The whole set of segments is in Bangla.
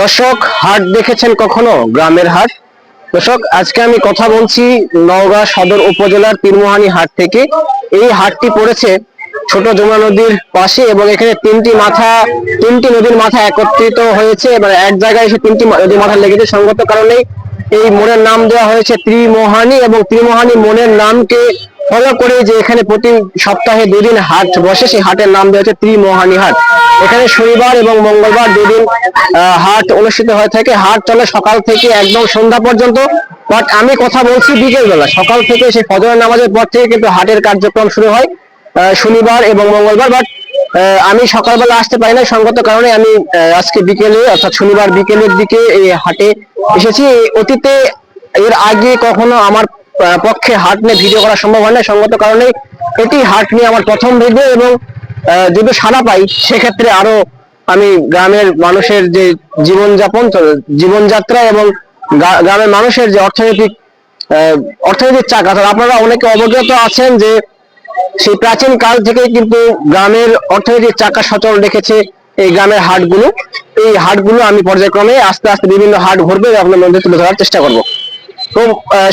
দর্শক, হাট দেখেছেন কখনো? গ্রামের হাট। দর্শক, আজকে আমি কথা বলছি নওগাঁ সদর উপজেলার তীরমোহানী হাট থেকে। এই হাটটি পড়েছে ছোট যমুনা নদীর পাশে এবং এখানে তিনটি নদীর মাথা একত্রিত হয়েছে। মানে এক জায়গায় এসে তিনটি নদীর মাথা লেগেছে। সঙ্গত কারণেই এই মোড়ের নাম দেওয়া হয়েছে ত্রিমোহানী, এবং ত্রিমোহানী মোড়ের নামকে ফলো করে যে এখানে প্রতি সপ্তাহে দুদিন হাট বসে, সেই হাটের নাম দেওয়া হচ্ছে ত্রিমোহানী হাট। এখানে শনিবার এবং মঙ্গলবার দুদিন হাট অনুষ্ঠিত হয়ে থাকে। হাট চলে সকাল থেকে একদম সন্ধ্যা পর্যন্ত। বাট আমি কথা বলছি বিকেল বেলা, সকাল থেকে সেই ফজরের নামাজের পর থেকে কিন্তু হাটের কার্যক্রম শুরু হয় শনিবার এবং মঙ্গলবার। বাট আমি সকালবেলা আসতে পারি না, সঙ্গত কারণে আমি আজকে বিকেলে অর্থাৎ শনিবার বিকেলের দিকে এই হাটে এসেছি। অতীতে এর আগে কখনো আমার পক্ষে হাট নিয়ে ভিডিও করা সম্ভব হয় না, সঙ্গত কারণে এটি হাট নিয়ে আমার প্রথম ভিডিও। এবং যদি সাড়া পাই সেক্ষেত্রে আরো আমি গ্রামের মানুষের যে জীবনযাত্রা এবং গ্রামের মানুষের যে অর্থনৈতিক চাকা, আপনারা অনেকে অবগত আছেন যে সেই প্রাচীন কাল থেকে কিন্তু গ্রামের অর্থনৈতিক চাকা সচল রেখেছে এই গ্রামের হাটগুলো। এই হাটগুলো আমি পর্যায়ক্রমে আস্তে আস্তে বিভিন্ন হাট ঘুরবে আপনার মধ্যে তুলে ধরার চেষ্টা করব। তো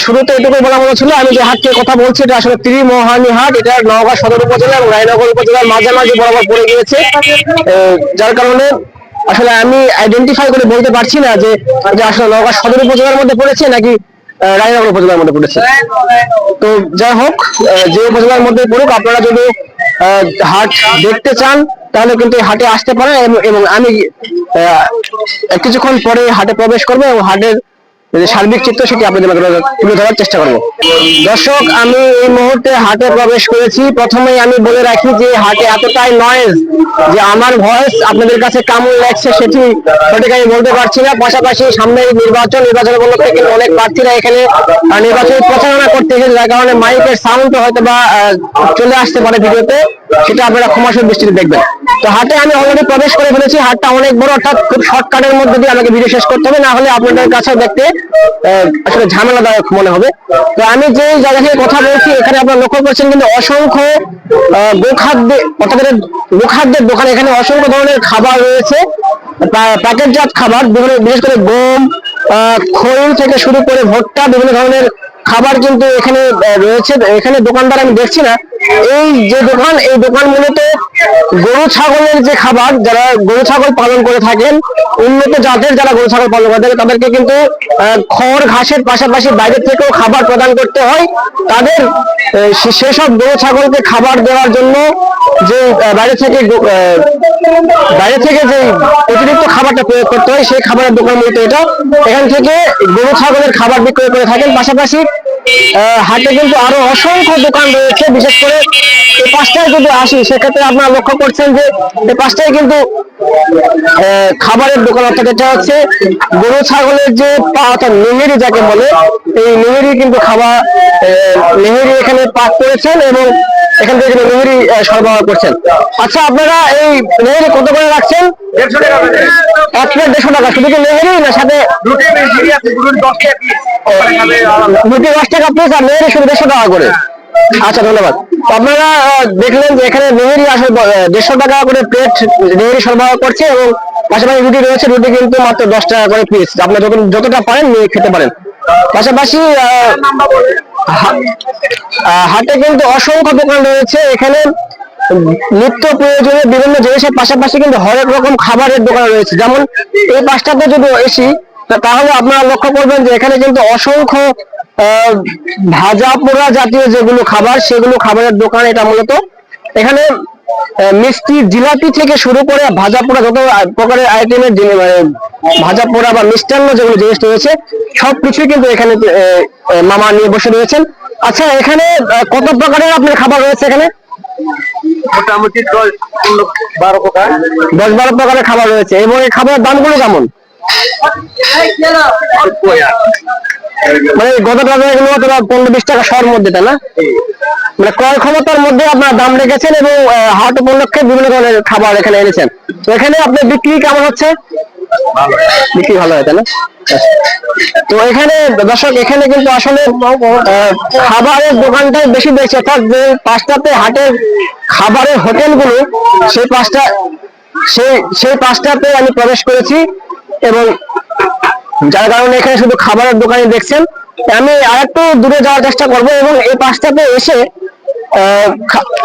শুরুতে এটুকুই বলা মনে ছিল, আমি যে হাটটির কথা বলছি এটা আসলে ত্রিমোহানী হাট। এটা নওগাঁ সদর উপজেলা এবং রায়নগর উপজেলার মাঝামাঝি বরাবর পড়ে গিয়েছে, যার কারণে আসলে আমি আইডেন্টিফাই করে বলতে পারছি না যে আসলে নওগাঁ সদর উপজেলার মধ্যে পড়েছে নাকি রায়নগর উপজেলার মধ্যে পড়েছে। তো যাই হোক, যে উপজেলার মধ্যে পড়ুক, আপনারা যদি হাট দেখতে চান তাহলে কিন্তু হাটে আসতে পারেন। এবং আমি কিছুক্ষণ পরে হাটে প্রবেশ করবো এবং হাটের সার্বিক চিত্র সেটি আপনাদের তুলে ধরার চেষ্টা করবো। দর্শক, আমি এই মুহূর্তে হাটে প্রবেশ করেছি। প্রথমেই আমি বলে রাখি যে হাটে এতটাই নয়েজ যে আমার ভয়েস আপনাদের কাছে কেমন লাগছে সেটি সঠিক আমি বলতে পারছি না। পাশাপাশি সামনে নির্বাচন উপলক্ষে কিন্তু অনেক প্রার্থীরা এখানে নির্বাচনী প্রচারণা করতে এসেছে, যার কারণে মাইকের সাউন্ড হয়তো বা চলে আসতে পারে ভিডিওতে, সেটা আপনারা ক্ষমাসুর দৃষ্টিতে দেখবেন। তো হাটে আমি অলরেডি প্রবেশ করে ফেলেছি। হাটটা অনেক বড়, অর্থাৎ খুব শর্টকাটের মধ্যে দিয়ে আমাকে ভিডিও শেষ করতে হবে, না হলে আপনাদের কাছে দেখতে আসলে ঝামেলাদায়ক মনে হবে। তো আমি যে জায়গা থেকে কথা বলছি এখানে আপনারা লক্ষ্য করছেন কিন্তু অসংখ্য গোখাদ্যের দোকান। এখানে অসংখ্য ধরনের খাবার রয়েছে, প্যাকেটজাত খাবার, বিশেষ করে গম, খৈল থেকে শুরু করে ভুট্টা, বিভিন্ন ধরনের খাবার কিন্তু এখানে রয়েছে। এখানে দোকানদার আমি দেখছি না। এই যে দোকান, এই দোকান মূলত গরু ছাগলের যে খাবার, যারা গরু ছাগল পালন করে থাকেন, উন্নত জাতের যারা গরু ছাগল পালন করে থাকেন, তাদেরকে কিন্তু খড় ঘাসের পাশাপাশি বাইরে থেকেও খাবার প্রদান করতে হয়। তাদের সেসব গরু ছাগলকে খাবার দেওয়ার জন্য যে বাইরে থেকে যে অতিরিক্ত খাবারটা প্রয়োগ করতে হয়, সেই খাবারের দোকান মূলত এটা। এখান থেকে গরু ছাগলের খাবার বিক্রয় করে থাকেন। পাশাপাশি হাটে কিন্তু আরো অসংখ্য দোকান রয়েছে। বিশেষ করে এই পাঁচটায় যদি আসি সেক্ষেত্রে আপনারা লক্ষ্য করছেন যে এই পাঁচটায় কিন্তু খাবারের দোকান, অর্থাৎ এটা হচ্ছে গরু ছাগলের যে অর্থাৎ নেহেরি যাকে বলে, এই নেহেরি কিন্তু খাবার নেহেরি এখানে পাক করেছেন এবং এখান থেকে নেহেরি সরবরাহ করছেন। আচ্ছা, আপনারা এই নেহেরি কত করে রাখছেন? 150 টাকা। এক প্লেট 150 টাকা। শুধু কি নেহেরি না সাথে রুটি আছে? রুটি 10 টাকা পিস। রুটি 10 টাকা পিস আর নেহেরি শুধু 150 টাকা করে। আচ্ছা, ধন্যবাদ। আপনারা দেখলেন যে এখানে নেহেরি আসলে 150 টাকা করে প্লেট নেহেরি সরবরাহ করছে এবং পাশাপাশি রুটি রয়েছে। রুটি কিন্তু মাত্র 10 টাকা করে পিস। আপনারা যতটা পারেন নিয়ে খেতে পারেন। পাশাপাশি হাটে কিন্তু অসংখ্য দোকান রয়েছে। এখানে নিত্য প্রয়োজনীয় বিভিন্ন জিনিসের পাশাপাশি কিন্তু হরেক রকম খাবারের দোকান রয়েছে। যেমন এই পাঁচটাতে যদি এসি তাহলে আপনারা লক্ষ্য করবেন যে এখানে কিন্তু অসংখ্য ভাজা পোড়া জাতীয় যেগুলো খাবার, সেগুলো খাবারের দোকান এটা মূলত। এখানে মিষ্টি জিলাপি থেকে শুরু করে ভাজা পোড়া যত প্রকারের আইটেমের ভাজা পোড়া বা মিষ্টান্ন যেগুলো জিনিস রয়েছে সবকিছুই কিন্তু এখানে মামা নিয়ে বসে রয়েছেন। আচ্ছা, এখানে কত প্রকারের আপনার খাবার রয়েছে? এখানে মোটামুটি 10-12 প্রকারের খাবার রয়েছে। এবং এই খাবারের দামগুলো কেমন? মানে গত টাকা এগুলো 15-20 টাকা শহর মধ্যে, তাই না? মানে ক্রয় ক্ষমতার মধ্যে আপনার দাম রেখেছেন এবং হাট উপলক্ষে বিভিন্ন ধরনের খাবার এখানে এনেছেন। তো এখানে আপনার বিক্রি কেমন হচ্ছে? বিক্রি ভালো হয়, তাই না? তো এখানে দর্শক, এখানে কিন্তু আসলে খাবারের দোকানটাই বেশি দেখছে, অর্থাৎ যে পাঁচটাতে হাটের খাবারের হোটেলগুলো, সেই পাঁচটাতে আমি প্রবেশ করেছি। এবং যার কারণে এখানে শুধু খাবারের দোকানে দেখছেন। আমি আরেকটু দূরে যাওয়ার চেষ্টা করব এবং এই পাশটাতে এসে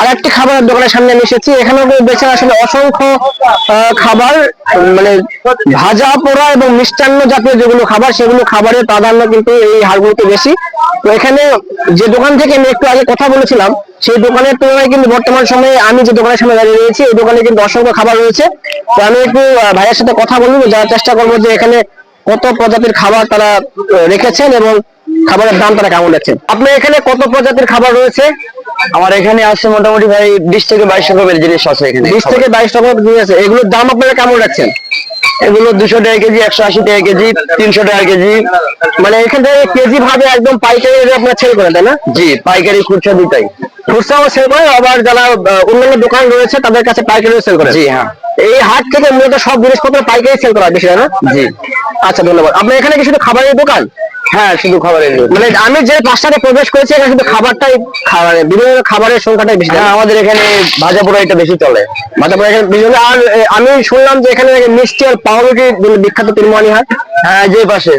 আরেকটি খাবারের দোকানের সামনে আমি এসেছি। এখানেও বেছে আসলে অসংখ্য খাবার, মানে ভাজা পোড়া এবং মিষ্টান্ন জাতীয় যেগুলো খাবার, সেগুলো খাবারের প্রাধান্য কিন্তু এই হাটগুলোতে বেশি। তো এখানে যে দোকান থেকে আমি একটু আগে কথা বলেছিলাম, সেই দোকানের তুলনায় কিন্তু বর্তমান সময়ে আমি যে দোকানের সামনে দাঁড়িয়ে রয়েছি, এই দোকানে কিন্তু অসংখ্য খাবার রয়েছে। তো আমি একটু ভাইয়ের সাথে কথা বলবো, যাওয়ার চেষ্টা করবো যে এখানে কত প্রজাতির খাবার তারা রেখেছেন এবং খাবারের দাম তারা কেমন রাখছেন। আপনার এখানে কত প্রজাতির খাবার রয়েছে? আমার এখানে আছে মোটামুটি ভাই 20 থেকে 22 রকমের জিনিস আছে এখানে। 20 থেকে 22 রকমের জিনিস আছে। এগুলোর দাম আপনারা কেমন রাখছেন? এগুলো 200 টাকা কেজি, 180 টাকা কেজি, 300 টাকা কেজি। মানে এখান থেকে কেজি ভাবে একদম পাইকারি আপনারা সেল করেন, তাই না? জি, পাইকারি খুচরা দুটাই। খুচরাও সেল করে, আবার যারা অন্যান্য দোকান রয়েছে তাদের কাছে পাইকারিও সেল করে। জি হ্যাঁ। এই হাট থেকে মূলত সব জিনিসপত্র পাইকারি সেল করা বেশি, তাই না? জি। আচ্ছা, ধন্যবাদ। আপনার এখানে কি শুধু খাবারের দোকান? হ্যাঁ, শুধু খাবারের দোকান। মানে আমি যে পাঁচটাতে প্রবেশ করেছি, এখানে শুধু খাবারটাই, বিভিন্ন খাবারের সংখ্যাটাই বেশি। হ্যাঁ, আমাদের এখানে ভাজা পোড়া এটা বেশি চলে। ভাজা পোড়া এখানে বেশি চলে। আর আমি শুনলাম যে এখানে মিষ্টি আর পাউরুটি বিখ্যাত তিনমোহনী হাট। হ্যাঁ, যে পাশে,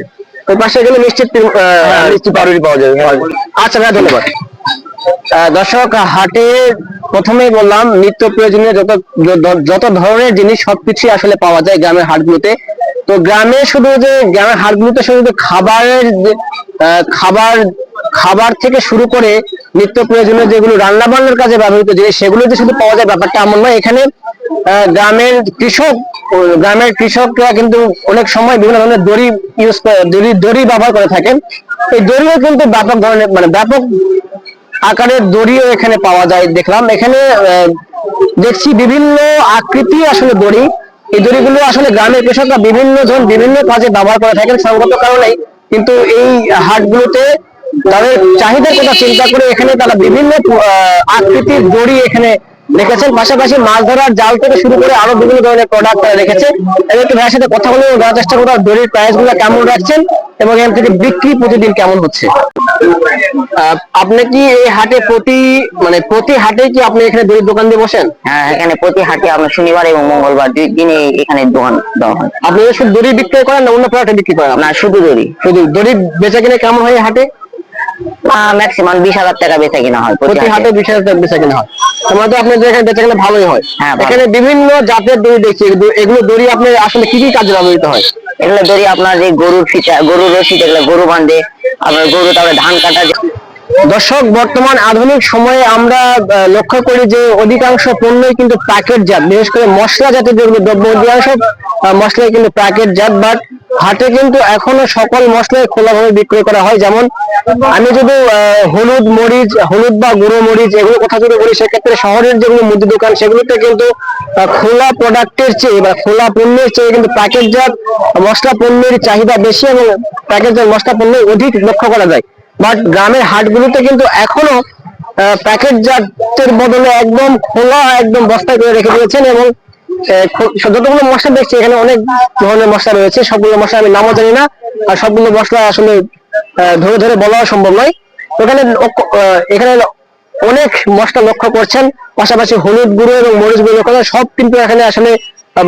ওই পাশে গেলে মিষ্টি মিষ্টি পাউরুটি পাওয়া যাবে। আচ্ছা ভাই, ধন্যবাদ। দর্শক, হাটে প্রথমেই বললাম নিত্য প্রয়োজনীয় যত ধরনের জিনিস সবকিছু আসলে পাওয়া যায় গ্রামের হাটগুলোতে। তো গ্রামে শুধু যে গ্রামের হাটগুলোতে শুধু খাবারের খাবার থেকে শুরু করে নিত্য প্রয়োজনীয় যেগুলো রান্না বান্নার কাজে ব্যবহৃত জিনিস, সেগুলো যে শুধু পাওয়া যায় ব্যাপারটা এমন নয়। এখানে গ্রামের কৃষকরা কিন্তু অনেক সময় বিভিন্ন ধরনের দড়ি ব্যবহার করে থাকেন। এই দড়িও কিন্তু ব্যাপক ধরনের, মানে ব্যাপক আকারের দড়িও এখানে পাওয়া যায়। দেখলাম এখানে দেখছি বিভিন্ন আকৃতি আসলে দড়ি। এই দড়িগুলো আসলে গ্রামের কৃষকরা বিভিন্ন কাজে ব্যবহার করে থাকেন। সঙ্গত কারণেই কিন্তু এই হাটগুলোতে তাদের চাহিদার কথা চিন্তা করে এখানে তারা বিভিন্ন আকৃতির দড়ি এখানে রেখেছেন। পাশাপাশি মাছ ধরার জাল থেকে শুরু করে আরো বিভিন্ন ধরনের প্রোডাক্ট তারা রেখেছে। এবং একটু ভাইয়ের সাথে কথা বলে জানার চেষ্টা করবো দড়ির প্রাইস গুলো কেমন রাখছেন এবং এখান থেকে বিক্রি প্রতিদিন কেমন হচ্ছে। আপনি কি এই হাটে প্রতি হাটে কি আপনি এখানে দড়ির দোকান দিয়ে বসেন? হ্যাঁ, এখানে প্রতি হাটে আমরা শনিবার এবং মঙ্গলবার 2 দিনে এখানে দোকান দেওয়া হয়। আপনি শুধু দড়ি বিক্রি করেন না অন্য প্রোডাক্ট বিক্রি করেন? না, শুধু দড়ি। শুধু দড়ি বেচা কিনে কেমন হয় হাটে? ম্যাক্সিমাম 20,000 টাকা বেচা কিনা হয় প্রতি হাটে। 20,000 টাকা বেচা কিনা হয়, তোমার তো আপনাদের এখানে বেচা কিনা ভালোই হয়। হ্যাঁ, এখানে বিভিন্ন জাতের দড়ি দেখছি। এগুলো দড়ি আপনার আসলে কি কি কাজে ব্যবহৃত হয়? এগুলো দড়ি আপনার যে গরুর ফিতা, গরুর রশি, যেগুলো গরু বাঁধে, আপনার গরু তারপরে ধান কাটা। দর্শক, বর্তমান আধুনিক সময়ে আমরা লক্ষ্য করি যে অধিকাংশ পণ্যই কিন্তু প্যাকেটজাত। বিশেষ করে মশলা জাতীয় যেগুলো দ্রব্য, অধিকাংশ মশলাই কিন্তু প্যাকেটজাত। বাট হাটে কিন্তু এখনো সকল মশলাই খোলাভাবে বিক্রয় করা হয়। যেমন আমি যদি হলুদ বা গুঁড়ো মরিচ এগুলো কথা যদি বলি, সেক্ষেত্রে শহরের যেগুলো মুদি দোকান, সেগুলোতে কিন্তু খোলা প্রোডাক্টের চেয়ে বা খোলা পণ্যের চেয়ে কিন্তু প্যাকেটজাত মশলা পণ্যের চাহিদা বেশি এবং প্যাকেটজাত মশলা পণ্য অধিক লক্ষ্য করা যায়। বাট গ্রামের হাটগুলোতে কিন্তু এখনো প্যাকেটজাতের বদলে একদম খোলা, একদম বস্তায় করে রেখে দিয়েছেন। এবং যতগুলো মশলা দেখছি এখানে অনেক ধরনের মশলা রয়েছে। সবগুলো মশলা আমি নামও জানি না, আর সবগুলো মশলা আসলে ধরে ধরে বলা সম্ভব নয়। এখানে অনেক মশলা লক্ষ্য করছেন। পাশাপাশি হলুদ গুঁড়ো এবং মরিচ গুঁড়ো সব কিন্তু এখানে আসলে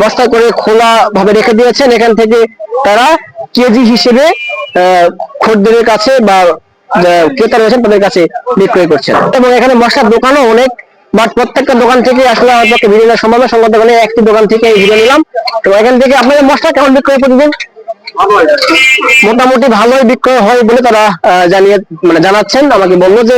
বস্তা করে খোলা ভাবে রেখে দিয়েছেন। এখান থেকে তারা কেজি হিসেবে খদ্দেরের কাছে বা ক্রেতা রয়েছেন তাদের কাছে বিক্রয় করছেন। এবং এখানে মশলার দোকানও অনেক, বাট প্রত্যেকটা দোকান থেকে আসলে আমার পক্ষে ভিডিও সম্ভব না। সংবাদ দোকানে একটি দোকান থেকে এই ভিডিও নিলাম। তো এখান থেকে আপনাদের মশলা কেমন বিক্রয় প্রতিদিন? মোটামুটি ভালোই বিক্রয় হয় বলে তারা জানাচ্ছেন। আমাকে বললো যে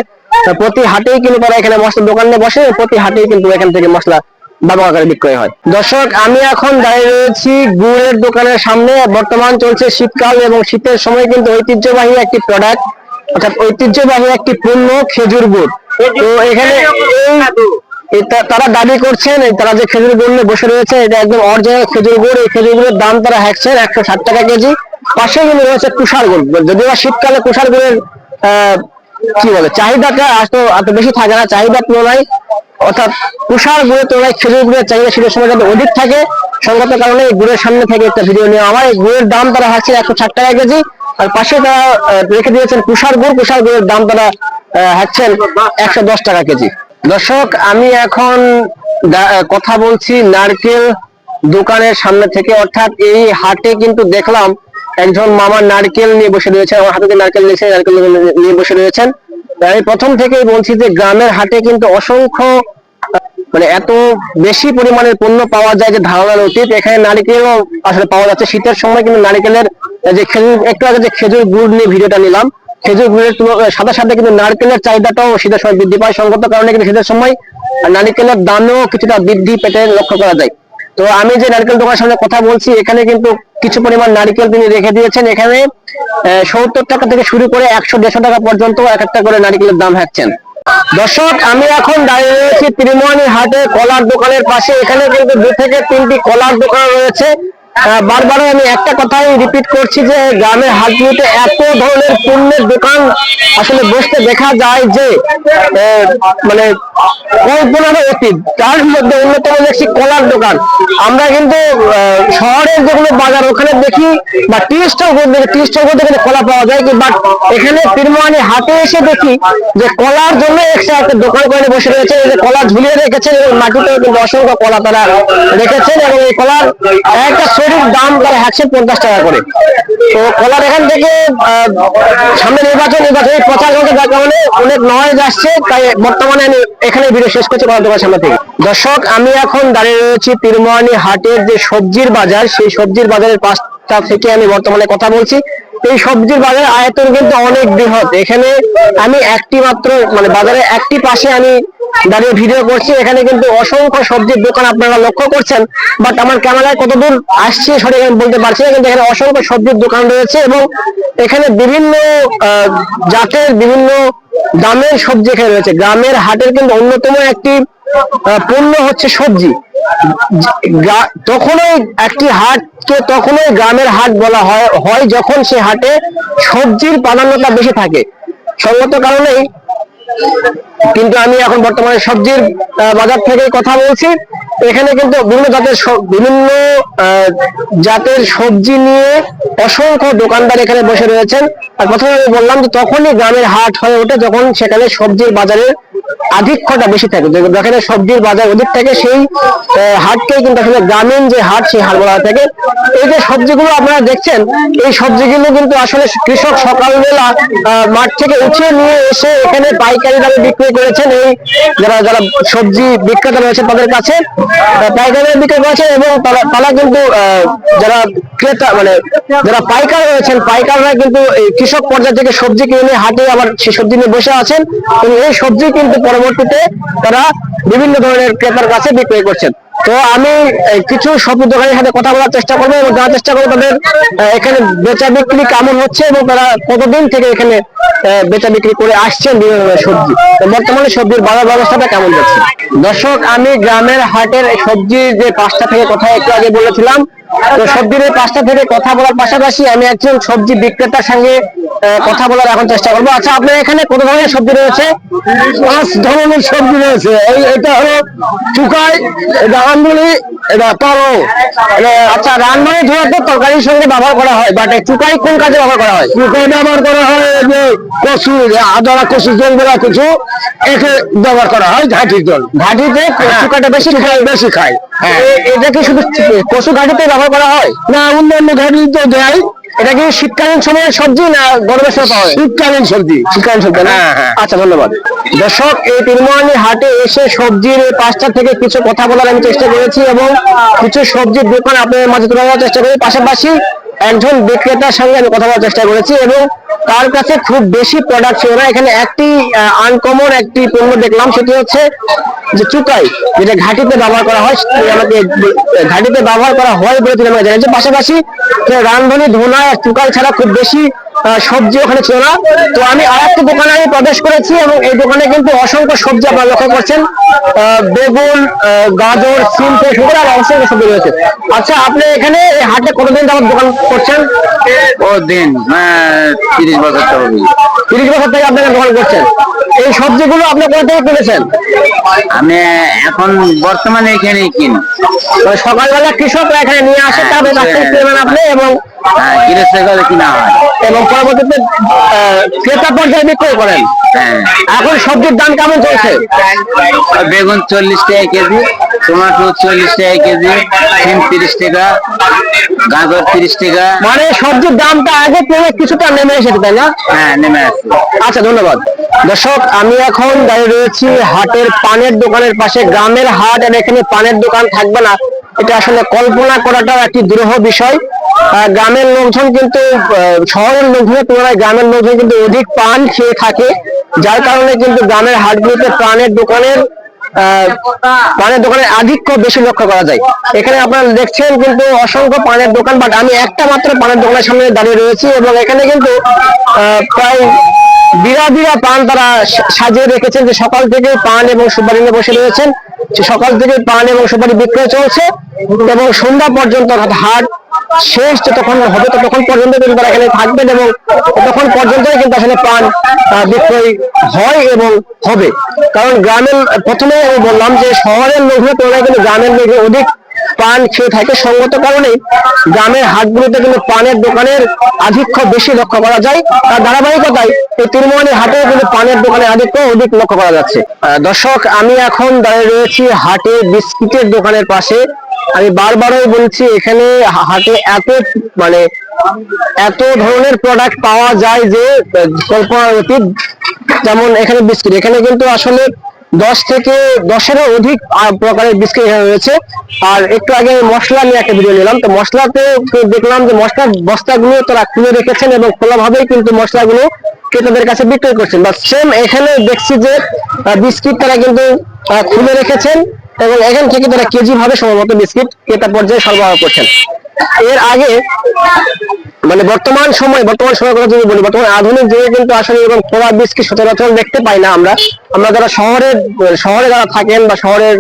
প্রতি হাটেই কিন্তু তারা এখানে মশলার দোকান নিয়ে বসে, প্রতি হাটেই কিন্তু এখান থেকে মশলা ব্যাপক আকারে বিক্রয় হয়। দর্শক, আমি এখন দাঁড়িয়ে রয়েছি গুড়ের দোকানের সামনে। বর্তমান চলছে শীতকাল এবং শীতের সময় কিন্তু ঐতিহ্যবাহী একটি প্রোডাক্ট, অর্থাৎ ঐতিহ্যবাহী একটি পণ্য খেজুর গুড়। তো এখানে তারা দাবি করছেন, তারা যে খেজুর গুড় নিয়ে বসে রয়েছে, এটা একদম অরিজিনাল খেজুর গুড়। এই খেজুর গুড়ের দাম তারা হাঁকছেন 160 টাকা কেজি। পাশে কিন্তু রয়েছে কুষার গুড়। যদিও শীতকালে কুষার গুড়ের কি বলে চাহিদাটা এত বেশি থাকে না, চাহিদার তুলনায়, অর্থাৎ কুষার গুড়ের তুলনায় খেজুর গুড়ের চাহিদা শীতের সময় যাতে অধিক থাকে। সংগত কারণে এই গুড়ের সামনে থেকে একটা ভিডিও নিয়ে আমার। এই গুড়ের দাম তারা হাঁকছেন 160 টাকা কেজি। আর পাশে তারা রেখে দিয়েছেন কুষার গুড়ের দাম তারা হাঁকছেন 110 টাকা কেজি। দর্শক, আমি এখন কথা বলছি নারকেল দোকানের সামনে থেকে, অর্থাৎ এই হাটে কিন্তু দেখলাম একজন মামা নারকেল নিয়ে বসে রয়েছেন, আমার হাতে যে নারকেল নিয়েছে নারকেল নিয়ে বসে রয়েছেন। আমি প্রথম থেকেই বলছি যে গ্রামের হাটে কিন্তু অসংখ্য মানে এত বেশি পরিমাণের পণ্য পাওয়া যায় যে ধারণার অতীত। এখানে নারকেলও আসলে পাওয়া যাচ্ছে শীতের সময়, কিন্তু নারকেলের যে খেজুর, একটু আগে যে খেজুর গুড় নিয়ে ভিডিওটা নিলাম, খেজুর গুড়ের সাথে সাথে কিন্তু নারকেলের চাহিদাটাও শীতের সময় বৃদ্ধি পায়। সঙ্গত কারণে কিন্তু শীতের সময় নারকেলের দামও কিছুটা বৃদ্ধি পেতে লক্ষ্য করা যায়। তো আমি যে নারকেল দোকানের সামনে কথা বলছি, এখানে কিন্তু কিছু পরিমাণ নারকেল তিনি রেখে দিয়েছেন। এখানে 70 টাকা থেকে শুরু করে 100-150 টাকা পর্যন্ত এক একটা করে নারকেলের দাম হাঁকছেন। দর্শক, আমি এখন দাঁড়িয়ে রয়েছি ত্রিমোহনী হাটে কলার দোকানের পাশে। এখানে কিন্তু 2 থেকে 3টি কলার দোকান রয়েছে। বারবার আমি একটা কথাই রিপিট করছি যে গ্রামের হাটগুলিতে এত ধরনের পণ্যের দোকান আসলে বসতে দেখা যায় যে মানে কল্পনার অতীত। তার মধ্যে অন্যতম দেখছি কলার দোকান। আমরা কিন্তু শহরের যেগুলো বাজার ওখানে দেখি বা টি স্টল থেকে কলা পাওয়া যায়, বাট এখানে ত্রিমোহনী হাটে এসে দেখি যে কলার জন্য একটা দোকান করে বসে রয়েছে। এই যে কলা ঝুলিয়ে রেখেছেন এবং মাটিতে কিন্তু অসংখ্য কলা তারা রেখেছেন, এবং এই কলার একটা শরীর দাম তারা 150 টাকা করে। তো কলার এখান থেকে সামনে নির্বাচনী প্রচার করতে যার কারণে অনেক নয়েজ আসছে, তাই বর্তমানে আমি এখানে ভিডিও শেষ করছি কলার দোকানের সামনে থেকে। দর্শক, আমি এখন দাঁড়িয়ে রয়েছি ত্রিমোহনী হাটের যে সবজির বাজার, সেই সবজির বাজারের পাশটা থেকে আমি বর্তমানে কথা বলছি। এই সবজির বাজার আয়তন কিন্তু অনেক বৃহৎ। এখানে আমি একটি মাত্র মানে বাজারের একটি পাশে আমি দাঁড়িয়ে ভিডিও করছি। এখানে কিন্তু অসংখ্য সবজির দোকান আপনারা লক্ষ্য করছেন, বাট আমার ক্যামেরায় কতদূর আসছে সঠিক আমি বলতে পারছি না, কিন্তু এখানে অসংখ্য সবজির দোকান রয়েছে এবং এখানে বিভিন্ন জাতের বিভিন্ন দামের সবজি এখানে রয়েছে। গ্রামের হাটের কিন্তু অন্যতম একটি পণ্য হচ্ছে সবজি। তখনই একটি হাটকে তখনই গ্রামের হাট বলা হয় যখন সে হাটে সবজির প্রাধান্যতা বেশি থাকে। সঙ্গত কারণেই কিন্তু আমি এখন বর্তমানে সবজির বাজার থেকে কথা বলছি। এখানে কিন্তু বিভিন্ন জাতের সবজি নিয়ে অসংখ্য দোকানদার এখানে বসে রয়েছেন। আর প্রথমে আমি বললাম যে তখনই গ্রামের হাট হয়ে ওঠে যখন সেখানে সবজির বাজারের আধিক্যটা বেশি থাকে, যেখানে সবজির বাজার অধিক থাকে সেই হাটকেই কিন্তু আসলে গ্রামীণ যে হাট সেই হাট বলা থাকে। এই যে সবজিগুলো আপনারা দেখছেন, এই সবজিগুলো কিন্তু আসলে কৃষক সকালবেলা মাঠ থেকে উঠিয়ে নিয়ে এসে এখানে পাইকারি দামে বিক্রি করেছেন। এই যারা যারা সবজি বিক্রেতা রয়েছে তাদের কাছে পাইকারি দামে বিক্রি করেছেন, এবং তারা কিন্তু যারা ক্রেতা মানে যারা পাইকার রয়েছেন, পাইকাররা কিন্তু এই কৃষক পর্যায় থেকে সবজি কিনে হাটে আবার সেই সবজি নিয়ে বসে আছেন, এবং এই সবজি কিন্তু পরবর্তীতে তারা বিভিন্ন ধরনের ক্রেতার কাছে বিক্রি করছেন। তো আমি কিছু সবজি দোকানের সাথে কথা বলার চেষ্টা করবো এবং জানার চেষ্টা করবো তাদের এখানে বেচা বিক্রি কেমন হচ্ছে এবং তারা কতদিন থেকে এখানে বেচা বিক্রি করে আসছেন বিভিন্ন ধরনের সবজি। বর্তমানে সবজির বাজার ব্যবস্থাটা কেমন যাচ্ছে? দর্শক, আমি গ্রামের হাটের সবজির যে পাঁচটা থেকে কথা একটু আগে বলেছিলাম, তো সবজির এই পাঁচটা থেকে কথা বলার পাশাপাশি আমি একজন সবজি বিক্রেতার সঙ্গে কথা বলার এখন চেষ্টা করবো। আচ্ছা, আপনার এখানে কত ধরনের সবজি রয়েছে? 5 ধরনের সবজি রয়েছে। এটা হলো চুকাই, এটা আমগুলি, এটা পালং। আচ্ছা, রান্নায় ধরে তো তরকারির সঙ্গে ব্যবহার করা হয়, বাট চুকাই কোন কাজে ব্যবহার করা হয়? চুকাই ব্যবহার করা হয় যে কচু, আদা কচু জল বলা কিছু একে ব্যবহার করা হয় ঘাটির জল। ঘাটিতে চুকাটা বেশি খায়। এটা কি শুধু কচু ঘাটিতে ব্যবহার করা হয় না, অন্যান্য ঘাটি তো দেয়। এটা কি শীতকালীন সময়ের সবজি না গরমের সময় পাওয়া যায়? শীতকালীন সবজি। শীতকালীন সবজি না? আচ্ছা, ধন্যবাদ। দর্শক, এই ত্রিমোহনী হাটে এসে সবজির এই পাঁচটা থেকে কিছু কথা বলার আমি চেষ্টা করেছি এবং কিছু সবজির দোকান আপনাদের মাঝে তুলে ধরার চেষ্টা করি। পাশাপাশি একজন বিক্রেতার সঙ্গে আমি কথা বলার চেষ্টা করেছি এবং তার কাছে খুব বেশি প্রোডাক্ট ছিল না। এখানে একটি আনকমন একটি পণ্য দেখলাম, সেটি হচ্ছে যে চুকাই, যেটা ঘাটিতে ব্যবহার করা হয়। আমাকে ঘাটিতে ব্যবহার করা হয় বলে তিনি আমাকে জানিয়েছেন। পাশাপাশি রান্ধনি ধোনা চুকাই ছাড়া খুব বেশি সবজি ওখানে ছিল না। তো আমি আরেকটি দোকানে আমি প্রবেশ করেছি এবং এই দোকানে কিন্তু অসংখ্য সবজি আপনারা লক্ষ্য করছেন, বেগুন, গাজর, সিম থেকে শুরু করে আর অসংখ্য সবজি রয়েছে। আচ্ছা, আপনি এখানে এই হাটে কতদিন যাবত দোকান করছেন? ও দিন 30 বছর তো হবে। 30 বছর থেকে আপনারা দোকান করছেন। এই সবজিগুলো আপনি কোথা থেকে কিনেছেন? আমি এখন বর্তমানে এখানেই কিনি। সকালবেলা কৃষকরা এখানে নিয়ে আসে, তাদের কাছ থেকে কিনেন আপনি এবং হ্যাঁ, গৃহস্থ করে কিনা হয়। এবং পরবর্তীতে ক্রেতা পর্যায়ে বিক্রয় করেন। হ্যাঁ, এখন সবজির দাম কেমন চলছে? বেগুন 40 টাকা কেজি, টমেটো 40 টাকা কেজি, সিম 30 টাকা, গাজর 30 টাকা। মানে সবজির দামটা আগে থেকে কিছুটা নেমে এসেছে, তাই না? হ্যাঁ, নেমে আসছে। আচ্ছা, ধন্যবাদ। দর্শক, আমি এখন দাঁড়িয়ে রয়েছি হাটের পানের দোকানের পাশে। গ্রামের হাট আর এখানে পানের দোকান থাকবে না, এটা আসলে কল্পনা করাটাও একটি দুরূহ বিষয়। গ্রামের লোকজন কিন্তু শহরের লোকজনের তুলনায় গ্রামের লোকজন কিন্তু অধিক পান খেয়ে থাকে, যার কারণে কিন্তু গ্রামের হাটগুলিতে পানের দোকানের আধিক্য বেশি লক্ষ্য করা যায়। এখানে আপনারা দেখছেন কিন্তু অসংখ্য পানের দোকান, বাট আমি একটা মাত্র পানের দোকানের সামনে দাঁড়িয়ে রয়েছি এবং এখানে কিন্তু প্রায় বিরা বিরা পান তারা সাজিয়ে রেখেছেন, যে সকাল থেকে পান এবং সুপারি নিয়ে বসে রয়েছেন। সকাল থেকে পান এবং সুপারি বিক্রয় চলছে এবং সন্ধ্যা পর্যন্ত, অর্থাৎ হাট শেষ যতক্ষণ হবে ততক্ষণ পর্যন্ত কিন্তু তারা এখানে থাকবেন এবং ততক্ষণ পর্যন্তই কিন্তু আসলে পান বিক্রয় হয় এবং হবে। কারণ গ্রামের, প্রথমে আমি বললাম যে শহরের লোকের তুলনায় কিন্তু গ্রামের লোকের অধিক পান খেয়ে থাকে। সঙ্গত কারণে গ্রামের হাটগুলোতে কিন্তু পানের দোকানের আধিক্য বেশি লক্ষ্য করা যায়। তার ধারাবাহিকতায় এই তীরমোহানী হাটে কিন্তু পানের দোকানের আধিক্য অধিক লক্ষ্য করা যাচ্ছে। দর্শক, আমি এখন দাঁড়িয়ে রয়েছি হাটে বিস্কিটের দোকানের পাশে। আমি বারবারই বলছি, এখানে হাটে এত ধরনের প্রোডাক্ট পাওয়া যায় যে কল্পনার অতীত। যেমন এখানে বিস্কিট, এখানে কিন্তু আসলে 10 থেকে 10-এরও অধিক প্রকারের বিস্কিট এখানে রয়েছে। আর একটু আগে মশলা নিয়ে একটা ভিডিও নিলাম, তো মশলাতে দেখলাম যে মশলার বস্তাগুলো তারা খুলে রেখেছেন এবং খোলাভাবেই কিন্তু মশলাগুলো ক্রেতাদের কাছে বিক্রয় করছেন। বা সেম এখানে দেখছি যে বিস্কিট তারা কিন্তু খুলে রেখেছেন এবং এখান থেকে তারা কেজি ভাবে সম্ভবত বিস্কিট ক্রেতা পর্যায়ে সরবরাহ করছেন। এর আগে বর্তমান সময় কথা যদি বলি, বর্তমান আধুনিক যুগে কিন্তু আসলে এরকম খোলা বিস্কিট সচরাচর দেখতে পাই না। আমরা যারা শহরে যারা থাকেন বা শহরের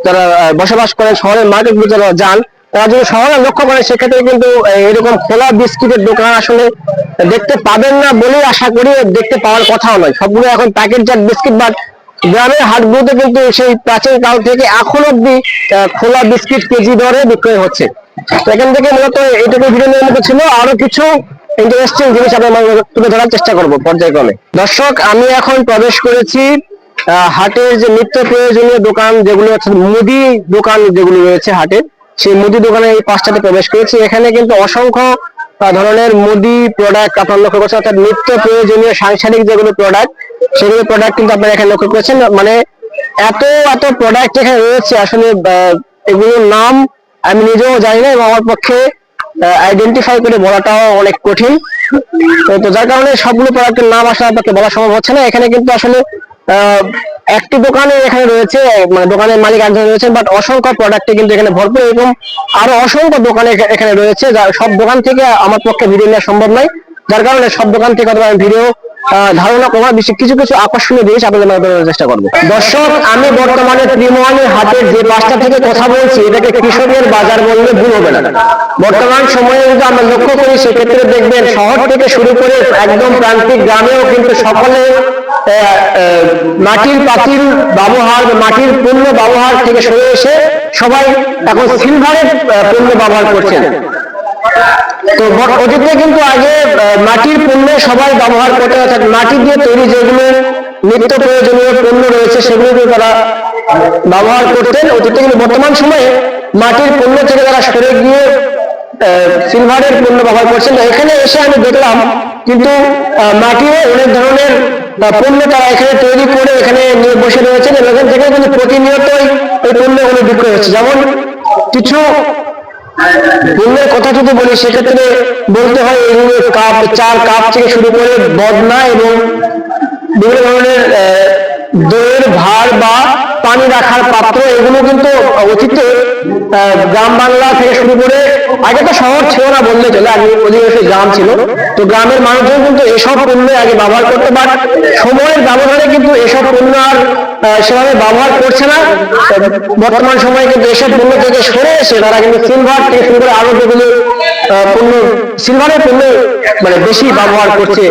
যারা বসবাস করেন, শহরের মার্কেট গুলো যারা যান, তারা যদি শহরে লক্ষ্য করেন সেক্ষেত্রে কিন্তু এরকম খোলা বিস্কিটের দোকান আসলে দেখতে পাবেন না বলেই আশা করি, দেখতে পাওয়ার কথাও নয়। সবগুলো এখন প্যাকেটজাত বিস্কিট। বাট গ্রামের হাটগুলোতে কিন্তু সেই প্রাচীন কাল থেকে এখন অব্দি খোলা বিস্কিট কেজি দরে বিক্রয় হচ্ছে। এখান থেকে মূলত এইটুকু ভিডিও নেওয়ার মতো ছিল। আরো কিছু ইন্টারেস্টিং জিনিস আপনাদের তুলে ধরার চেষ্টা করবো পর্যায়ক্রমে। দর্শক, আমি এখন প্রবেশ করেছি হাটের যে নিত্য প্রয়োজনীয় দোকান, যেগুলো মুদি দোকান যেগুলো রয়েছে হাটের, সেই মুদি দোকানের এই পাশটাতে প্রবেশ করেছি। এখানে কিন্তু অসংখ্য ধরনের মুদি প্রোডাক্ট আপনার লক্ষ্য করছেন, অর্থাৎ নিত্য প্রয়োজনীয় সাংসারিক যেগুলো প্রোডাক্ট, সেগুলো প্রোডাক্ট কিন্তু আপনারা এখানে লক্ষ্য করেছেন। এত প্রোডাক্ট এখানে রয়েছে, আসলে এগুলোর নাম আমি নিজেও জানি না এবং আমার পক্ষে আইডেন্টিফাই করে বলাটাও অনেক কঠিন। তো যার কারণে সবগুলো প্রোডাক্টের নাম আসলে আপনাকে বলা সম্ভব হচ্ছে না। এখানে কিন্তু আসলে একটি দোকানে এখানে রয়েছে, দোকানের মালিক একজন রয়েছেন, বাট অসংখ্য প্রোডাক্টে কিন্তু এখানে ভরপুর। এরকম আরো অসংখ্য দোকানে এখানে রয়েছে, সব দোকান থেকে আমার পক্ষে ভিডিও নেওয়া সম্ভব নয়। যার কারণে সব দোকান থেকে আমি ভিডিও ধারণা করার কিছু আকর্ষণীয় জিনিস আপনাদের মাঝে দেওয়ার চেষ্টা করবো। দর্শক, আমি বর্তমানে ত্রিমোহানী হাটের যে পাশটা থেকে কথা বলছি, এটাকে কৃষকের বাজার বললে ভুল হবে না। বর্তমান সময়ে যদি আমরা লক্ষ্য করি, সেক্ষেত্রে দেখবেন শহর থেকে শুরু করে একদম প্রান্তিক গ্রামেও কিন্তু সকলে মাটির পাতিল ব্যবহার, মাটির পণ্য ব্যবহার থেকে সরে এসে সবাই এখন সিলভারের পণ্য ব্যবহার করছেন। তো অতীতে কিন্তু আগে মাটির পণ্য সবাই ব্যবহার করতে, অর্থাৎ মাটি দিয়ে তৈরি যেগুলো নিত্য প্রয়োজনীয় পণ্য রয়েছে সেগুলো তারা ব্যবহার করতেন অতীতে। কিন্তু বর্তমান সময়ে মাটির পণ্য থেকে তারা সরে গিয়ে সিলভারের পণ্য ব্যবহার করছেন। এখানে এসে আমি দেখলাম কিন্তু মাটির অনেক ধরনের পণ্য তারা এখানে তৈরি করে এখানে নিয়ে বসে রয়েছেন এবং এখান থেকে কিন্তু প্রতিনিয়তই এই পণ্যগুলো বিক্রয় হচ্ছে। যেমন কিছু পণ্যের কথা যদি বলি, সেক্ষেত্রে বলতে হয় এগুলো কাপ, চার কাপ থেকে শুরু করে বদনা এবং বিভিন্ন ধরনের দইয়ের ভার বা পানি রাখার পাত্র, এগুলো কিন্তু অতীতে গ্রাম বাংলা থেকে শুরু করে, আগে তো শহর ছিল না বললে চলে, আগে অধিকাংশ গ্রাম ছিল। তো গ্রামের মানুষজন কিন্তু এসব পণ্য আগে ব্যবহার করতে, পারে সময়ের ব্যবধানে কিন্তু এসব পণ্য আর সেভাবে ব্যবহার করছে না। বর্তমান সময়ে কিন্তু এসব পণ্য থেকে সরে এসে তারা কিন্তু সিলভার থেকে শুরু করে আরো যেগুলো পণ্য, সিলভারের পণ্য বেশি ব্যবহার করছে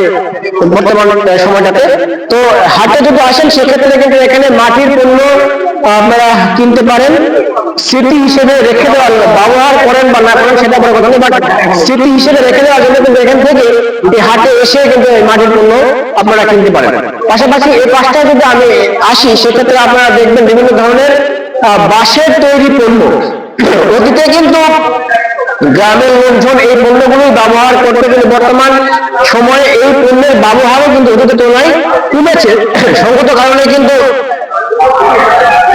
বর্তমান সময়টাতে। তো হাটে যদি আসেন সেক্ষেত্রে কিন্তু এখানে মাটির পণ্য আপনারা কিনতে পারেন স্মৃতি হিসেবে রেখে দেওয়ার, ব্যবহার করেন বা না করেন সেটা বড় কথা নয়, বাট স্মৃতি হিসেবে রেখে দেওয়ার জন্য কিন্তু এখান থেকে এই হাটে এসে কিন্তু এই মাটির পণ্য আপনারা কিনতে পারেন। পাশাপাশি এই পাশটায় যদি আমি আসি, সেক্ষেত্রে আপনারা দেখবেন বিভিন্ন ধরনের বাঁশের তৈরি পণ্য। অতীতে কিন্তু গ্রামের লোকজন এই পণ্যগুলো ব্যবহার করতে, কিন্তু বর্তমান সময়ে এই পণ্যের ব্যবহারও কিন্তু অতীতের তুলনায় কমেছে। সঙ্গত কারণে কিন্তু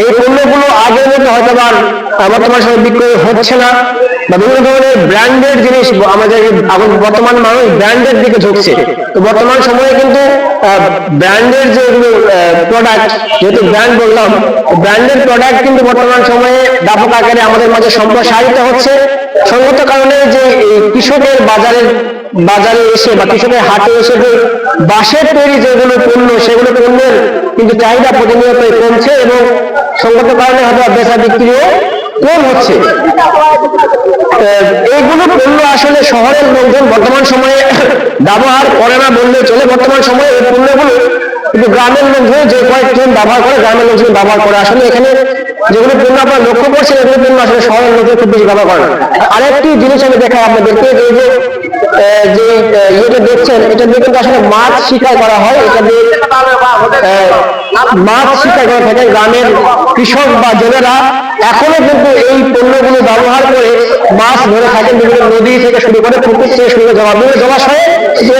এই পণ্যগুলো আগের মতো হয়তো বা বর্তমান সময় বিক্রয় হচ্ছে না, বা বিভিন্ন ধরনের ব্র্যান্ডেড জিনিস আমাদের বর্তমান মানুষ ব্র্যান্ডের দিকে ঝুঁকছে। তো বর্তমান সময়ে কিন্তু ব্র্যান্ডের যে প্রোডাক্ট, যেহেতু ব্র্যান্ড বললাম, ব্র্যান্ডেড প্রোডাক্ট কিন্তু বর্তমান সময়ে ব্যাপক আকারে আমাদের মাঝে সম্প্রসারিত হচ্ছে। সঙ্গত কারণে যে কৃষকের বাজারে এসে বা কৃষকের হাটে এসে যে বাঁশের তৈরি যেগুলো পণ্য, সেগুলো পণ্যের কিন্তু চাহিদা প্রতিনিয়ত কমছে, এবং সঙ্গত কারণে হয়তো বেচা বিক্রিও কম হচ্ছে। এইগুলো পণ্য আসলে শহরের লোকজন বর্তমান সময়ে ব্যবহার করে না বললে চলে। বর্তমান সময়ে এই পণ্যগুলো কিন্তু গ্রামের লোকজন যে কয়েকজন ব্যবহার করে, গ্রামের লোকজন ব্যবহার করে। আসলে এখানে যেগুলো পণ্য আপনারা লক্ষ্য করছেন, এগুলো পণ্য আসলে শহরের লোকজন খুব বেশি ব্যবহার করে না। আরেকটি জিনিস আমি দেখাই আপনাদেরকে, যে ইয়েটা দেখছেন, এটা দিয়ে কিন্তু আসলে মাছ শিকার করা হয়। এটা দিয়ে মাছ শিকার করে থাকে গ্রামের কৃষক বা জেলেরা। এখনো কিন্তু এই পণ্যগুলো ব্যবহার করে মাছ ধরে থাকেন, বিভিন্ন নদী থেকে শুরু করে পুকুর থেকে শুরু করে জলাশয়ে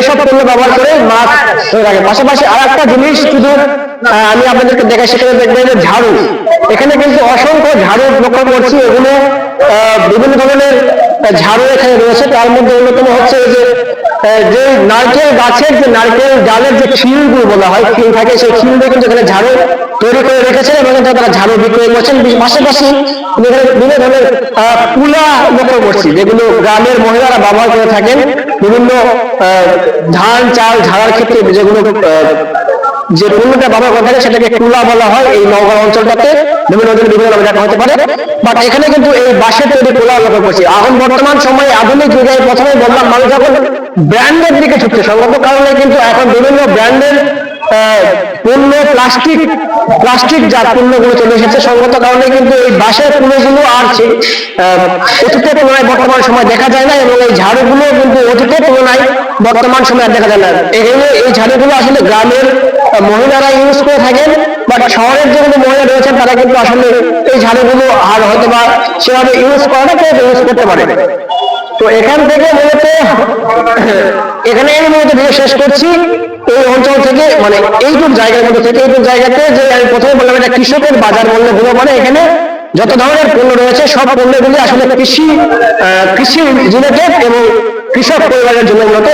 এসব পণ্য ব্যবহার করে মাছ ধরে থাকে। পাশাপাশি আর একটা জিনিস শুধু আমি আপনাদেরকে দেখাই, সেখানে দেখবেন যে ঝাড়ু। এখানে কিন্তু অসংখ্য ঝাড়ু লক্ষ্য করছি। এগুলো বিভিন্ন ধরনের ঝাড়ু এখানে রয়েছে। তার মধ্যে অন্যতম হচ্ছে যে নারকেল গাছের যে নারকেল ডালের যে খিলগুলো বলা হয়, খিল থাকে, সেই খিলগুলো কিন্তু এখানে ঝাড়ু তৈরি করে রেখেছেন এবং তারা ঝাড়ু বিক্রয় করছেন। পাশাপাশি বিভিন্ন ধরনের কুলা লক্ষ্য করছি, যেগুলো গ্রামের মহিলারা ব্যবহার করে থাকেন বিভিন্ন ধান চাল ঝাড়ার ক্ষেত্রে। যেগুলো যে পণ্যটা ব্যবহার করে থাকে সেটাকে কুলা বলা হয়। এই নওগাঁ অঞ্চলটাতে বিভিন্ন নামে দেখা হতে পারে, বাট এখানে কিন্তু এই বাঁশের তৈরি কুলা লক্ষ্য করছি। এখন বর্তমান সময়ে আধুনিক যুগে প্রথমে বললাম মানুষ যখন ব্র্যান্ডের দিকে ছুটছে, সঙ্গত কারণে কিন্তু এখন বিভিন্ন ব্র্যান্ডের পণ্য, প্লাস্টিক জাত পণ্যগুলো চলে এসেছে। সঙ্গত কারণে কিন্তু এই বাঁশের পণ্যগুলো আর অতীতের তুলনায় বর্তমান সময় দেখা যায় না, এবং এই ঝাড়ুগুলো কিন্তু অতীতের তুলনায় বর্তমান সময় আর দেখা যায় না। এই ঝাড়ুগুলো আসলে গ্রামের মহিলারা ইউজ করে থাকেন, বাট শহরের যেগুলো মহিলা রয়েছেন তারা কিন্তু আসলে এই ঝাড়ুগুলো আর হয়তো বা সেভাবে ইউজ করে না, কেউ ইউজ করতে পারে। তো এখান থেকে মূলত এখানে আমি মূলত ভিডিও শেষ করছি। এই অঞ্চল থেকে, মানে এইটুক জায়গার মধ্যে থেকে, এইটুক জায়গাতে যে আমি প্রথমে বললাম এটা কৃষকের বাজার বললে ভুল হবে না। এখানে যত ধরনের পণ্য রয়েছে সব পণ্যগুলি আসলে কৃষি রিলেটেড এবং কৃষক পরিবারের জন্য মূলত।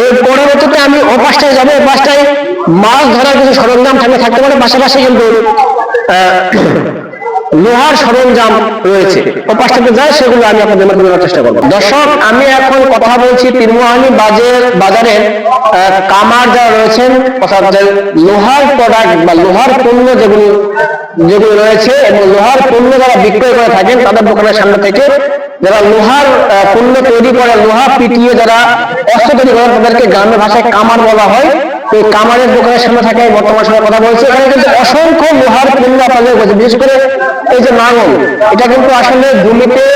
এর পরবর্তীতে আমি ওপাশটায় যাবো। ওপাশটায় মাছ ধরার কিছু সরঞ্জাম থাকতে পারে, পাশাপাশি কিন্তু লোহার সরঞ্জাম রয়েছে। ওপাশটাতে যায়, সেগুলো আমি আপনাদের মধ্যে বলার চেষ্টা করবো। দর্শক, আমি এখন কথা বলছি তীরমুহানি বাজারের কামার যারা রয়েছেন, অর্থাৎ লোহার প্রোডাক্ট বা লোহার পণ্য যেগুলো রয়েছে, এবং লোহার পণ্য যারা বিক্রয় করে থাকেন তাদের দোকানের সামনে থেকে যারা লোহার পণ্য তৈরি করে, লোহা পিটিয়ে যারা অস্ত্র তৈরি করেন, তাদেরকে গ্রামের ভাষায় কামার বলা হয়। এই কামারের দোকানের সামনে থাকে বর্তমান সময় কথা বলছে। এখানে কিন্তু অসংখ্য লোহার পণ্য আপনাদের রয়েছে। বিশেষ করে এই যে নাঙল, এটা কিন্তু আসলে জমিতে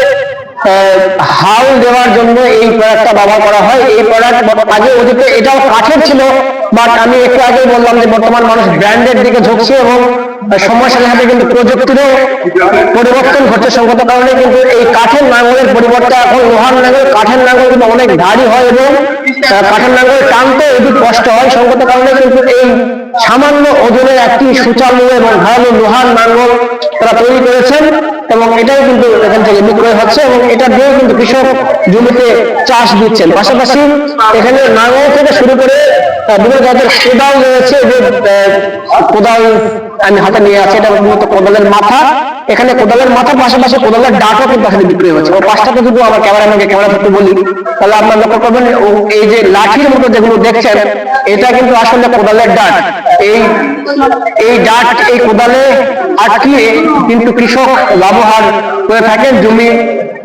হাল দেওয়ার জন্য এই প্রোডাক্টটা ব্যবহার করা হয়। এই প্রোডাক্ট আগে অতীতে এটাও কাঠের ছিল, বাট আমি একটু আগে বললাম যে বর্তমান মানুষ ব্র্যান্ডের দিকে ঝুঁকছে, এবং সময়ের সাথে সাথে কিন্তু প্রযুক্তিরও পরিবর্তন ঘটছে। সঙ্গত কারণে কিন্তু এই কাঠের নাঙলের পরিবর্তে এখন লোহার নাঙল, কাঠের নাঙল কিন্তু অনেক ভারী হয় এবং কাঠের নাঙল টানতে একটু কষ্ট হয়। সঙ্গত কারণে কিন্তু এই সামান্য ওজনের একটি সুচালু এবং ভালো লোহার নাঙল তারা তৈরি করেছেন, এবং এটাই কিন্তু এখান থেকে বিক্রয় হচ্ছে, এবং এটা দিয়ে কিন্তু কৃষক জমিতে চাষ দিচ্ছেন। পাশাপাশি এখানে নাঙল থেকে শুরু করে বিভিন্ন জাতের কোদাল রয়েছে। যে কোদাল আমি হাতে নিয়ে আছি, এটা মূলত কোদালের মাথা। এখানে কোদালের মাথার পাশাপাশি কোদালের ডাটও কিন্তু এখানে বিক্রি হচ্ছে। ও পাশটাতে যদি আমার ক্যামেরা ধরতে বলি, তাহলে আপনার লক্ষ্য করবেন এই যে লাঠির মতো যেগুলো দেখছেন, এটা কিন্তু আসলে কোদালের ডাট। এই ডাট এই কোদালে আটকিয়ে কিন্তু কৃষক ব্যবহার করে থাকেন,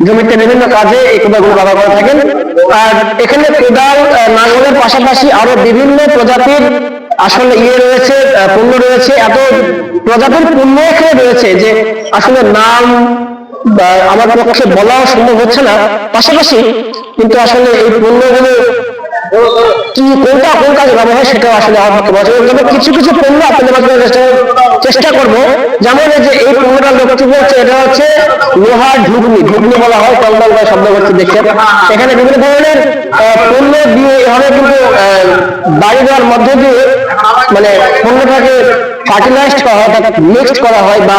জমিতে বিভিন্ন কাজে এই কোদালগুলো ব্যবহার করে থাকেন। আর এখানে কোদাল নাঙলের পাশাপাশি আরো বিভিন্ন প্রজাতির আসলে রয়েছে, পণ্য রয়েছে। এত প্রজাতির পণ্য এখানে রয়েছে যে আসলে নাম আমার পক্ষে বলাও সম্ভব হচ্ছে না। পাশাপাশি কিন্তু আসলে এই পণ্যগুলো কি কোনটা কোন কাজে ব্যবহার হয় সেটাও আসলে আমার পক্ষে বলা যাবে। তবে কিছু কিছু পণ্য আপনাদের মাধ্যমে চেষ্টা করবো। যেমন এই যে এই পণ্যটা লক্ষ্য করছে, এটা হচ্ছে লোহার ঢুকনি, ঢুকনি বলা হয়, টলমল করে শব্দ করছে দেখছেন। এখানে বিভিন্ন ধরনের পণ্য দিয়ে এভাবে কিন্তু বাড়ি দেওয়ার মধ্য দিয়ে মানে পণ্যটাকে ফার্টিলাইজড করা হয়, মিক্সড করা হয়, বা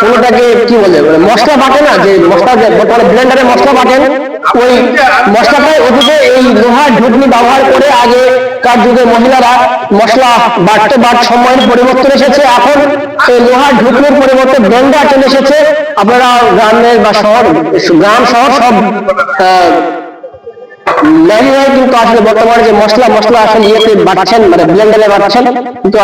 পণ্যটাকে কি বলে মশলা বাটে না, যে মশলা বর্তমানে ব্লেন্ডারে মশলা বাটেন, ওই মশলাটাই ওদিকে এই লোহার ঢুকনি ব্যবহার করে আগেকার যুগে মহিলারা মশলা বাটতে সময়ের পরিবর্তন এসেছে, এখন এই লোহার ঢুকনির পরিবর্তে ব্লেন্ডার চলে এসেছে। আপনারা গ্রামের বা গ্রাম শহর সব নারীরাই কিন্তু আসলে বর্তমানে যে মশলা আসলে ইয়েতে বাটছেন, মানে ব্লেন্ডারে বাটছেন, কিন্তু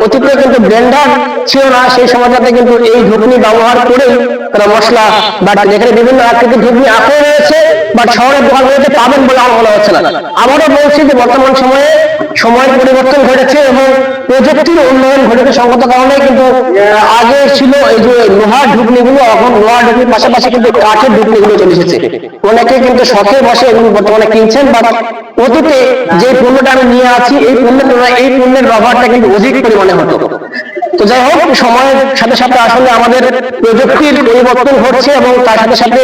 অতীতে কিন্তু ব্লেন্ডার ছিল না, সেই সময়টাতে কিন্তু এই ঢুকনি ব্যবহার করে তারা মশলা বাটেন। এখানে বিভিন্ন আকৃতির ঢুকনি এখন রয়েছে, বাট শহরের দোকানগুলোতে পাবেন বলে আমার মনে হচ্ছে না। আবারও বলছি যে বর্তমান সময়ের পরিবর্তন ঘটেছে এবং প্রযুক্তির উন্নয়ন ঘটেছে, সঙ্গত কারণে কিন্তু আগে ছিল এই যে লোহার ঢুকনিগুলো, এখন লোহার ঢুকনির পাশাপাশি কিন্তু কাঠের ঢুকনিগুলো চলে এসেছে। অনেকে কিন্তু শখে বসে এগুলো বর্তমানে কিনছেন, বা অতীতে যে পণ্যটা আমি নিয়ে আছি এই পণ্যের ব্যবহারটা কিন্তু অধিক পরিমাণে হতো। তো যাই হোক, সময়ের সাথে সাথে আসলে আমাদের প্রযুক্তির পরিবর্তন ঘটছে এবং তার সাথে সাথে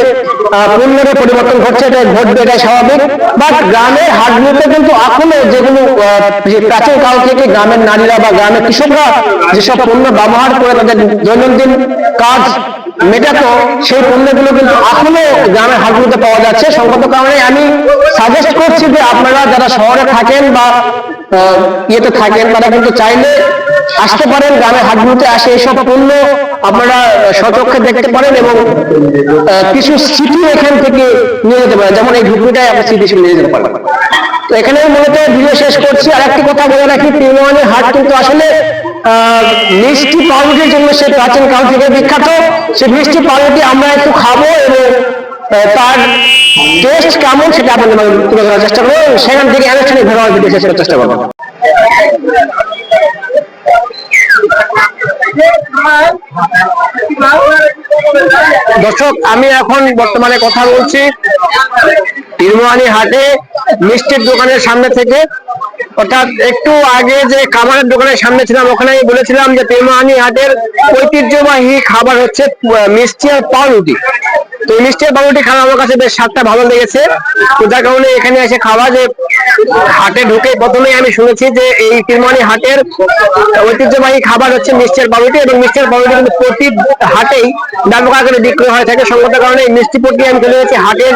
পণ্যের পরিবর্তন ঘটছে, এটাই ঘটবে, এটাই স্বাভাবিক। বাট গ্রামের হাটগুলোতে কিন্তু এখনো যেগুলো প্রাচীন কাল থেকে গ্রামের নারীরা বা গ্রামের কৃষকরা যেসব পণ্য ব্যবহার করে তাদের দৈনন্দিন কাজ মেটাতো, সেই পণ্যগুলো কিন্তু এখনো গ্রামের হাটগুলোতে পাওয়া যাচ্ছে। সঙ্গত কারণে আমি সাজেস্ট করছি যে আপনারা যারা শহরে থাকেন বা ইয়েতে থাকেন, তারা কিন্তু চাইলে আসতে পারেন গ্রামের হাটগুলোতে, আসে এইসব পণ্য আপনারা সচক্ষে দেখতে পারেন এবং কিছু স্মৃতি এখান থেকে নিয়ে যেতে পারেন। যেমন এই ঢুকনিটাই আপনি স্মৃতি নিয়ে যেতে পারেন। তো এখানে মূলত ভিডিও শেষ করছি। আর একটি কথা বলে রাখি, ত্রিমোহনী হাট কিন্তু আসলে মিষ্টি পাউরুটির জন্য সে প্রাচীন কাল থেকে বিখ্যাত। সে মিষ্টি পাউরুটি আমরা একটু খাবো এবং তার টেস্ট কেমন সেটা আপনাদের তুলে ধরার চেষ্টা করবো, সেখান থেকে আনুষ্ঠানিক ভাবে ভিডিও শেষ করার চেষ্টা করবো। দর্শক, আমি এখন বর্তমানে কথা বলছি ত্রিমোহনী হাটে মিষ্টির দোকানের সামনে থেকে। অর্থাৎ একটু আগে যে খাবারের দোকানের সামনে ছিলাম, ওখানে আমি বলেছিলাম যে ত্রিমোহনী হাটের ঐতিহ্যবাহী খাবার হচ্ছে মিষ্টি আর পাউরুটি। তো মিষ্টি আর পাউরুটি খাওয়া আমার কাছে বেশ স্বাদটা ভালো লেগেছে। তো যার কারণে এখানে এসে খাওয়া, যে হাটে ঢুকে প্রথমেই আমি শুনেছি যে এই ত্রিমোহনী হাটের ঐতিহ্যবাহী খাবার হচ্ছে মিষ্টি আর পাউরুটি, এবং মিষ্টি আর পাউরুটি কিন্তু প্রতি হাটেই ব্যাপক আকারে বিক্রি হয়ে থাকে। সঙ্গত কারণে এই মিষ্টি পট্টি আমি চলে এসেছি, হাটের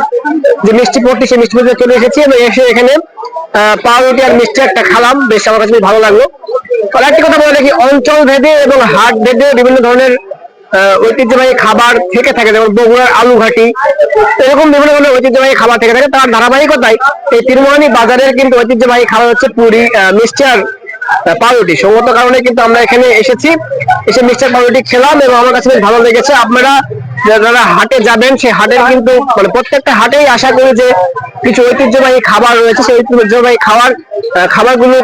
যে মিষ্টি পট্টি সেই মিষ্টি পট্টি চলে এসেছি এবং এসে এখানে পাউরুটি আর মিষ্টি একটা খালাম, বেশ আমার কাছে ভালো লাগলো। আর একটি কথা বলে দেখি, অঞ্চল ভেদে এবং হাট ভেদে বিভিন্ন ধরনের ঐতিহ্যবাহী খাবার থেকে থাকে, যেমন বগুড়ার আলু ঘাটি, এরকম বিভিন্ন ধরনের ঐতিহ্যবাহী খাবার থেকে থাকে। তার ধারাবাহিকতায় এই ত্রিমোহনী বাজারের কিন্তু ঐতিহ্যবাহী খাবার হচ্ছে পুরি, মিষ্টি আর পাউরুটি। সঙ্গত কারণে কিন্তু আমরা এখানে এসেছি, এসে মিষ্টি আর পাউরুটি খেলাম এবং আমার কাছে বেশ ভালো লেগেছে। আপনারা যারা হাটে যাবেন, সেই হাটের কিন্তু মানে প্রত্যেকটা হাটেই আশা করি যে কিছু ঐতিহ্যবাহী খাবার রয়েছে, সেই ঐতিহ্যবাহী খাবারগুলো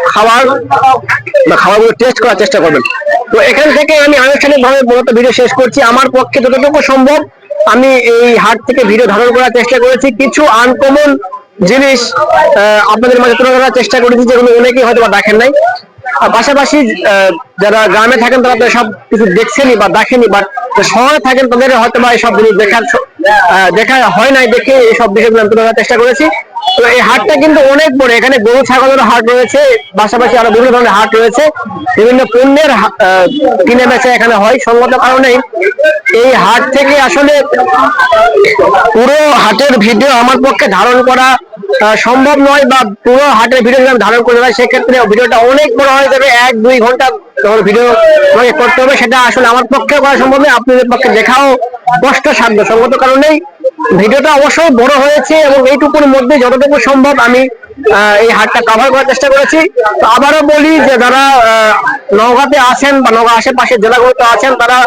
টেস্ট করার চেষ্টা করবেন। তো এখান থেকে আমি আনুষ্ঠানিকভাবে মূলত ভিডিও শেষ করছি। আমার পক্ষে যতটুকু সম্ভব আমি এই হাট থেকে ভিডিও ধারণ করার চেষ্টা করেছি। কিছু আনকমন জিনিস আপনাদের মাঝে তুলে ধরার চেষ্টা করেছি, যেগুলো অনেকেই হয়তো বা দেখেন নাই। পাশাপাশি যারা গ্রামে থাকেন তারা তো সব কিছু দেখছেনই বা দেখেনি, বা শহরে থাকেন তাদের হয়তো বা এইসব জিনিস দেখা হয় নাই, দেখে এইসব বিষয়গুলো তুলে ধরার চেষ্টা করেছি। তো এই হাটটা কিন্তু অনেক বড়, এখানে গরু ছাগলের হাট রয়েছে, পাশাপাশি আরো বিভিন্ন ধরনের হাট রয়েছে, বিভিন্ন পণ্যের কিনে বেচা এখানে হয়। সঙ্গত কারণে এই হাট থেকে আসলে পুরো হাটের ভিডিও আমার পক্ষে ধারণ করা সম্ভব নয়, বা পুরো হাটের ভিডিও যদি ধারণ করে দেয় সেক্ষেত্রে ভিডিওটা অনেক বড় হয়ে যাবে, 1-2 ঘন্টা ভিডিও করতে হবে, সেটা আসলে আমার পক্ষে করা সম্ভব নয়, আপনাদের পক্ষে দেখাও কষ্টসাধ্য। সঙ্গত কারণেই ভিডিওটা অবশ্যই বড় হয়েছে এবং এইটুকুর মধ্যে যতটুকু সম্ভব আমি এই হাটটা কভার করার চেষ্টা করেছি। তো আবারও বলি যে যারা নওগাঁতে আছেন বা নওগাঁ আশেপাশের জেলাগুলোতে আছেন, তারা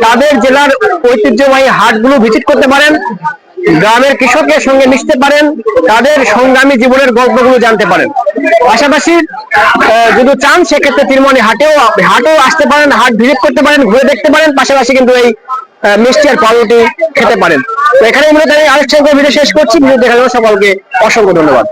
তাদের জেলার ঐতিহ্যবাহী হাটগুলো ভিজিট করতে পারেন, গ্রামের কৃষকের সঙ্গে মিশতে পারেন, তাদের সংগ্রামী জীবনের গল্পগুলো জানতে পারেন। পাশাপাশি যদি চান সেক্ষেত্রে ত্রিমোহনী হাটেও আসতে পারেন, হাট ভিজিট করতে পারেন, ঘুরে দেখতে পারেন, পাশাপাশি কিন্তু এই মিষ্টি আর পাউরুটি খেতে পারেন। তো এখানে মূলত আমি আনুষ্ঠানিক ভিডিও শেষ করছি। ভিডিও দেখার জন্য সকলকে অসংখ্য ধন্যবাদ।